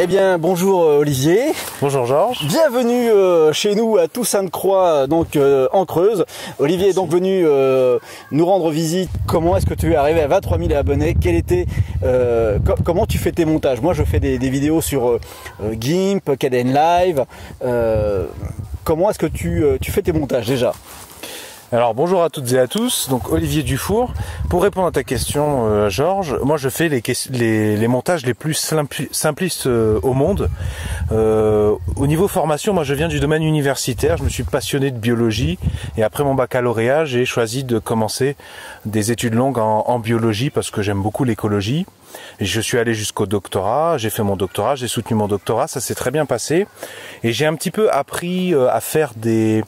Eh bien, bonjour Olivier. Bonjour Georges. Bienvenue chez nous à Toussaint-de-Croix, donc en Creuse. Olivier est donc venu nous rendre visite. Comment est-ce que tu es arrivé à 23 000 abonnés? Comment tu fais tes montages? Moi, je fais des vidéos sur GIMP, Kdenlive. Comment est-ce que tu fais tes montages déjà? Alors bonjour à toutes et à tous, donc Olivier Dufour. Pour répondre à ta question Georges, moi je fais les montages les plus simplistes au monde. Au niveau formation, moi je viens du domaine universitaire, je me suis passionné de biologie et après mon baccalauréat j'ai choisi de commencer des études longues en biologie parce que j'aime beaucoup l'écologie. Et je suis allé jusqu'au doctorat, j'ai fait mon doctorat, j'ai soutenu mon doctorat, ça s'est très bien passé et j'ai un petit peu appris à faire des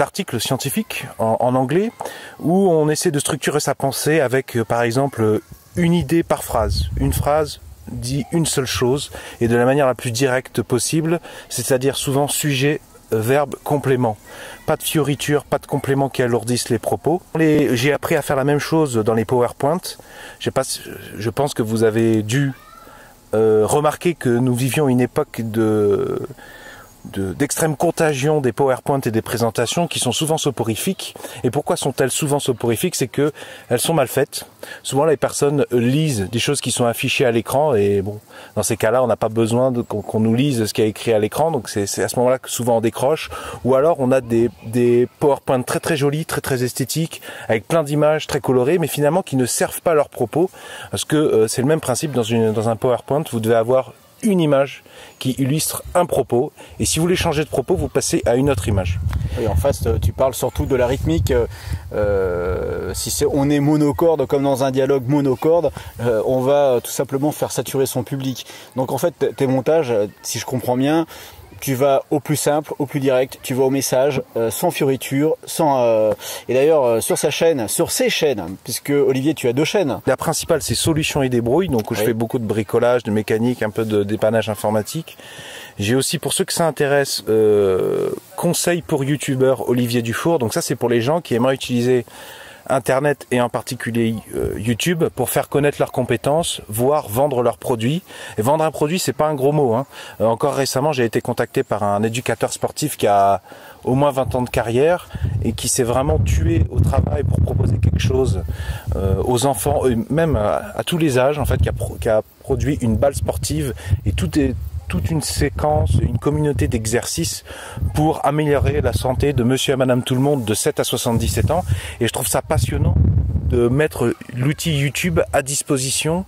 articles scientifiques en anglais où on essaie de structurer sa pensée avec par exemple une idée par phrase. Une phrase dit une seule chose et de la manière la plus directe possible, c'est-à-dire souvent sujet, verbe, complément. Pas de fioritures, pas de compléments qui alourdissent les propos. J'ai appris à faire la même chose dans les PowerPoint. Je pense que vous avez dû remarquer que nous vivions une époque d'extrême contagion des PowerPoint et des présentations qui sont souvent soporifiques. Et pourquoi sont-elles souvent soporifiques? C'est que elles sont mal faites. Souvent les personnes lisent des choses qui sont affichées à l'écran et bon, dans ces cas-là, on n'a pas besoin qu'on nous lise ce qui est écrit à l'écran. Donc c'est à ce moment-là que souvent on décroche. Ou alors on a des PowerPoint très très jolis, très très esthétiques, avec plein d'images très colorées, mais finalement qui ne servent pas leurs propos. Parce que c'est le même principe dans un PowerPoint. Vous devez avoir une image qui illustre un propos et si vous voulez changer de propos vous passez à une autre image. Oui, en face tu parles surtout de la rythmique. Si on est monocorde comme dans un dialogue monocorde, on va tout simplement faire saturer son public. Donc en fait tes montages, si je comprends bien, tu vas au plus simple, au plus direct, tu vas au message, sans fioriture, et d'ailleurs sur ses chaînes, puisque Olivier tu as 2 chaînes. La principale c'est Solutions et Débrouilles, donc où je fais beaucoup de bricolage, de mécanique, un peu de dépannage informatique. J'ai aussi, pour ceux que ça intéresse, conseils pour youtubeurs Olivier Dufour, donc ça c'est pour les gens qui aimeraient utiliser Internet et en particulier YouTube pour faire connaître leurs compétences, voire vendre leurs produits. Et vendre un produit, c'est pas un gros mot, hein. Encore récemment, j'ai été contacté par un éducateur sportif qui a au moins 20 ans de carrière et qui s'est vraiment tué au travail pour proposer quelque chose aux enfants, même à tous les âges, en fait, qui a produit une balle sportive et toute une séquence, une communauté d'exercices pour améliorer la santé de monsieur et madame tout le monde de 7 à 77 ans. Et je trouve ça passionnant de mettre l'outil YouTube à disposition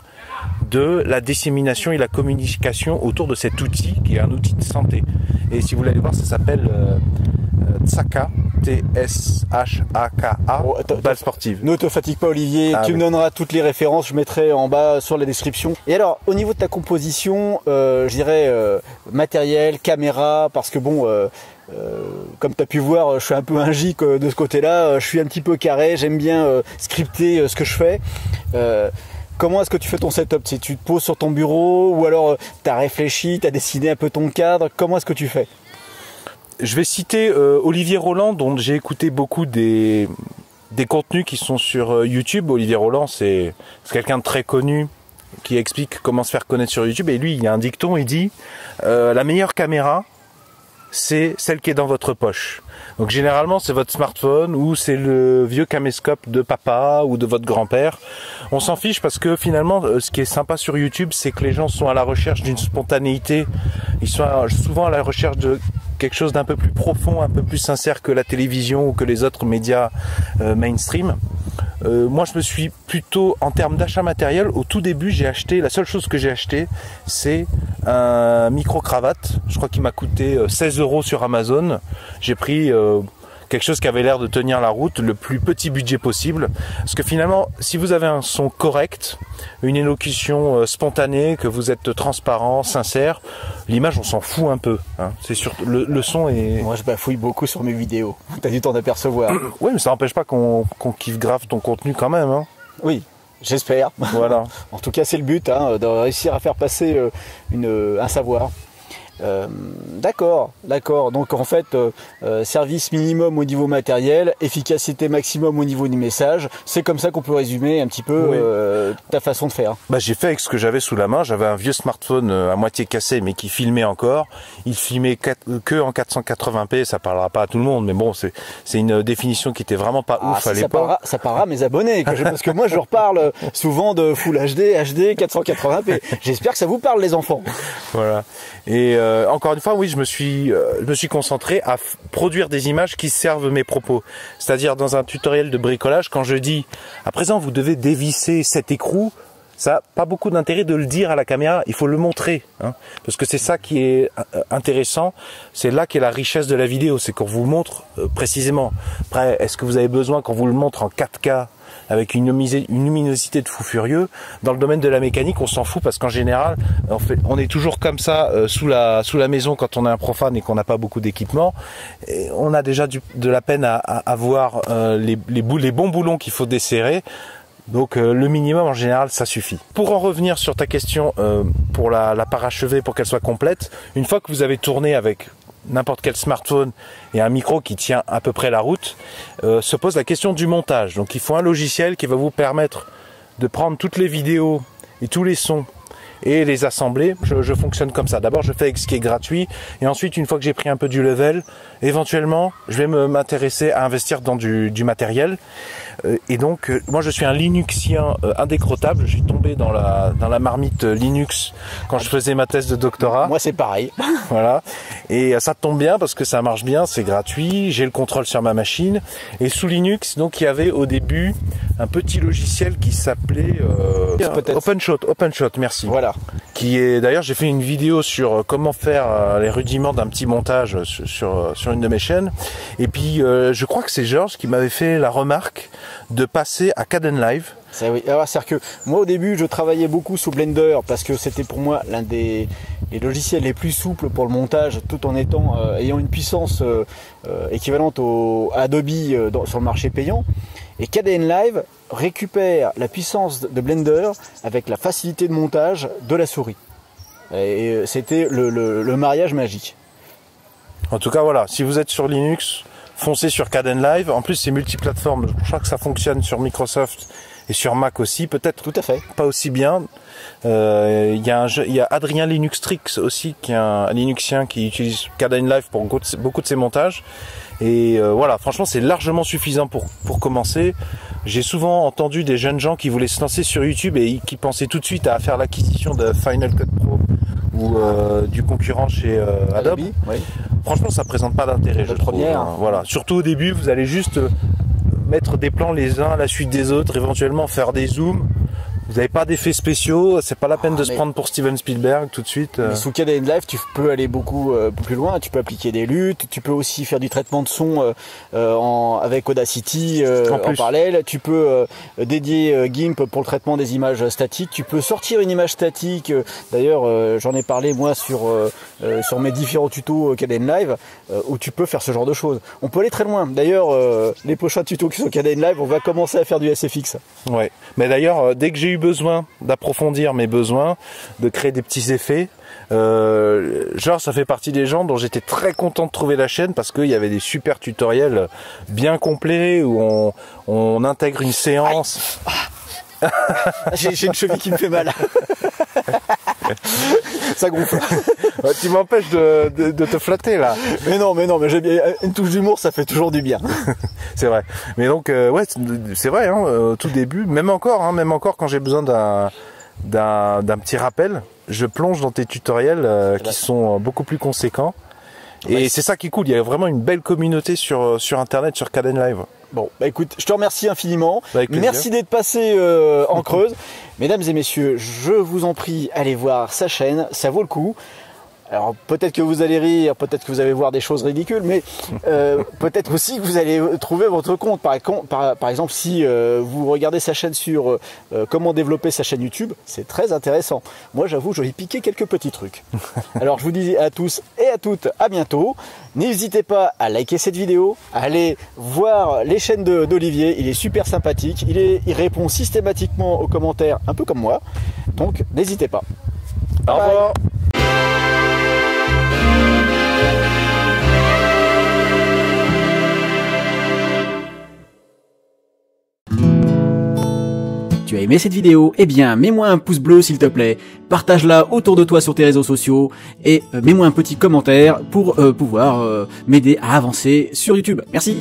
de la dissémination et la communication autour de cet outil qui est un outil de santé. Et si vous voulez aller voir, ça s'appelle Tsaka, T-S-H-A-K-A, balle sportive. Ne te fatigue pas Olivier, tu me donneras toutes les références, je mettrai en bas sur la description. Et alors, au niveau de ta composition, je dirais matériel, caméra, parce que bon, comme tu as pu voir, je suis un peu un geek de ce côté-là, je suis un petit peu carré, j'aime bien scripter ce que je fais. Comment est-ce que tu fais ton setup? Si tu te poses sur ton bureau ou alors tu as réfléchi, tu as dessiné un peu ton cadre, comment est-ce que tu fais? Je vais citer Olivier Roland, dont j'ai écouté beaucoup des contenus qui sont sur YouTube. Olivier Roland, c'est quelqu'un de très connu qui explique comment se faire connaître sur YouTube. Et lui, il y a un dicton, il dit la meilleure caméra, c'est celle qui est dans votre poche. Donc généralement c'est votre smartphone ou c'est le vieux caméscope de papa ou de votre grand-père. On s'en fiche parce que finalement ce qui est sympa sur YouTube, c'est que les gens sont à la recherche d'une spontanéité. Ils sont souvent à la recherche de quelque chose d'un peu plus profond, un peu plus sincère que la télévision ou que les autres médias mainstream. Moi je me suis plutôt, en termes d'achat matériel, au tout début la seule chose que j'ai acheté c'est un micro-cravate. Je crois qu'il m'a coûté 16 € sur Amazon. J'ai pris quelque chose qui avait l'air de tenir la route, le plus petit budget possible. Parce que finalement, si vous avez un son correct, une élocution spontanée, que vous êtes transparent, sincère, l'image on s'en fout un peu. Hein. C'est sûr, le son est... Moi je bafouille beaucoup sur mes vidéos, t'as dû t'en apercevoir. Oui, mais ça n'empêche pas qu'on kiffe grave ton contenu quand même. Hein. Oui. J'espère. Voilà. En tout cas, c'est le but, hein, de réussir à faire passer un savoir. D'accord. Donc en fait, service minimum au niveau matériel, efficacité maximum au niveau du message. C'est comme ça qu'on peut résumer un petit peu ta façon de faire. Bah, j'ai fait avec ce que j'avais sous la main. J'avais un vieux smartphone à moitié cassé, mais qui filmait encore. Il filmait que en 480p. Ça parlera pas à tout le monde, mais bon, c'est une définition qui était vraiment pas ouf à l'époque. Ça parlera à mes abonnés, parce que moi je reparle souvent de Full HD, 480p. J'espère que ça vous parle, les enfants. Voilà. Et encore une fois, oui, je me suis concentré à produire des images qui servent mes propos. C'est-à-dire dans un tutoriel de bricolage, quand je dis à présent vous devez dévisser cet écrou, ça n'a pas beaucoup d'intérêt de le dire à la caméra, il faut le montrer, hein, parce que c'est ça qui est intéressant, c'est là qu'est la richesse de la vidéo, c'est qu'on vous montre précisément. Après, est-ce que vous avez besoin qu'on vous le montre en 4K avec une luminosité de fou furieux? Dans le domaine de la mécanique, on s'en fout parce qu'en général, on est toujours comme ça sous la maison quand on est un profane et qu'on n'a pas beaucoup d'équipement. On a déjà de la peine à voir les bons boulons qu'il faut desserrer. Donc le minimum en général ça suffit. Pour en revenir sur ta question pour la parachever pour qu'elle soit complète, une fois que vous avez tourné avec n'importe quel smartphone et un micro qui tient à peu près la route, se pose la question du montage. Donc il faut un logiciel qui va vous permettre de prendre toutes les vidéos et tous les sons et les assembler. Je fonctionne comme ça. D'abord je fais avec ce qui est gratuit et ensuite une fois que j'ai pris un peu du level, éventuellement je vais m'intéresser à investir dans du matériel. Et donc moi je suis un Linuxien indécrottable, j'ai tombé dans la marmite Linux quand je faisais ma thèse de doctorat. Moi c'est pareil. Voilà. Et ça tombe bien parce que ça marche bien, c'est gratuit, j'ai le contrôle sur ma machine. Et sous Linux, donc il y avait au début un petit logiciel qui s'appelait OpenShot, merci. Voilà. Qui est d'ailleurs, j'ai fait une vidéo sur comment faire les rudiments d'un petit montage sur une de mes chaînes. Et puis je crois que c'est Georges qui m'avait fait la remarque de passer à Kdenlive. Oui. Alors, c'est-à-dire que moi au début je travaillais beaucoup sous Blender parce que c'était pour moi l'un des logiciels les plus souples pour le montage, tout en ayant une puissance équivalente au Adobe sur le marché payant. Et Kdenlive récupère la puissance de Blender avec la facilité de montage de la souris. Et c'était le mariage magique. En tout cas voilà, si vous êtes sur Linux, foncez sur Kdenlive. En plus c'est multiplateforme, je crois que ça fonctionne sur Microsoft et sur Mac aussi, peut-être tout à fait pas aussi bien. Il y a Adrien Linuxtrix aussi, qui est un Linuxien qui utilise Kdenlive pour beaucoup de ses montages. Et voilà, franchement c'est largement suffisant pour commencer. J'ai souvent entendu des jeunes gens qui voulaient se lancer sur YouTube et qui pensaient tout de suite à faire l'acquisition de Final Cut Pro ou du concurrent chez Adobe. Oui. Franchement ça présente pas d'intérêt, je trouve. Voilà. Surtout au début, vous allez juste mettre des plans les uns à la suite des autres, éventuellement faire des zooms. Vous n'avez pas d'effets spéciaux, c'est pas la peine de se prendre pour Steven Spielberg tout de suite. Mais sous Kdenlive, tu peux aller beaucoup plus loin, tu peux appliquer des luttes, tu peux aussi faire du traitement de son avec Audacity en parallèle, tu peux dédier GIMP pour le traitement des images statiques, tu peux sortir une image statique, d'ailleurs j'en ai parlé moi sur mes différents tutos Kdenlive, où tu peux faire ce genre de choses. On peut aller très loin, d'ailleurs les prochains tutos qui sont Kdenlive, on va commencer à faire du SFX. Ouais, mais d'ailleurs dès que j'ai eu besoin d'approfondir mes besoins, de créer des petits effets, genre ça fait partie des gens dont j'étais très content de trouver la chaîne parce qu'il y avait des super tutoriels bien complets où on intègre une séance. J'ai une cheville qui me fait mal. Ça gonfle. Tu m'empêches de te flatter là. Mais non, mais j'aime bien. Une touche d'humour, ça fait toujours du bien. C'est vrai. Mais donc, ouais, c'est vrai, hein, tout début, même encore quand j'ai besoin d'un petit rappel, je plonge dans tes tutoriels qui sont beaucoup plus conséquents. Et c'est ça qui est cool, il y a vraiment une belle communauté sur Internet, sur Kdenlive. Bon, bah écoute, je te remercie infiniment. Merci d'être passé en Creuse. Mesdames et messieurs, je vous en prie, allez voir sa chaîne, ça vaut le coup. Alors peut-être que vous allez rire, peut-être que vous allez voir des choses ridicules, mais peut-être aussi que vous allez trouver votre compte. Par exemple, si vous regardez sa chaîne sur comment développer sa chaîne YouTube, c'est très intéressant. Moi j'avoue, je vais piquer quelques petits trucs. Alors je vous dis à tous et à toutes, à bientôt. N'hésitez pas à liker cette vidéo, à aller voir les chaînes d'Olivier, il est super sympathique, il répond systématiquement aux commentaires, un peu comme moi, donc n'hésitez pas. Au revoir. Bye. tu as aimé cette vidéo, eh bien mets-moi un pouce bleu s'il te plaît, partage-la autour de toi sur tes réseaux sociaux et mets-moi un petit commentaire pour pouvoir m'aider à avancer sur YouTube. Merci.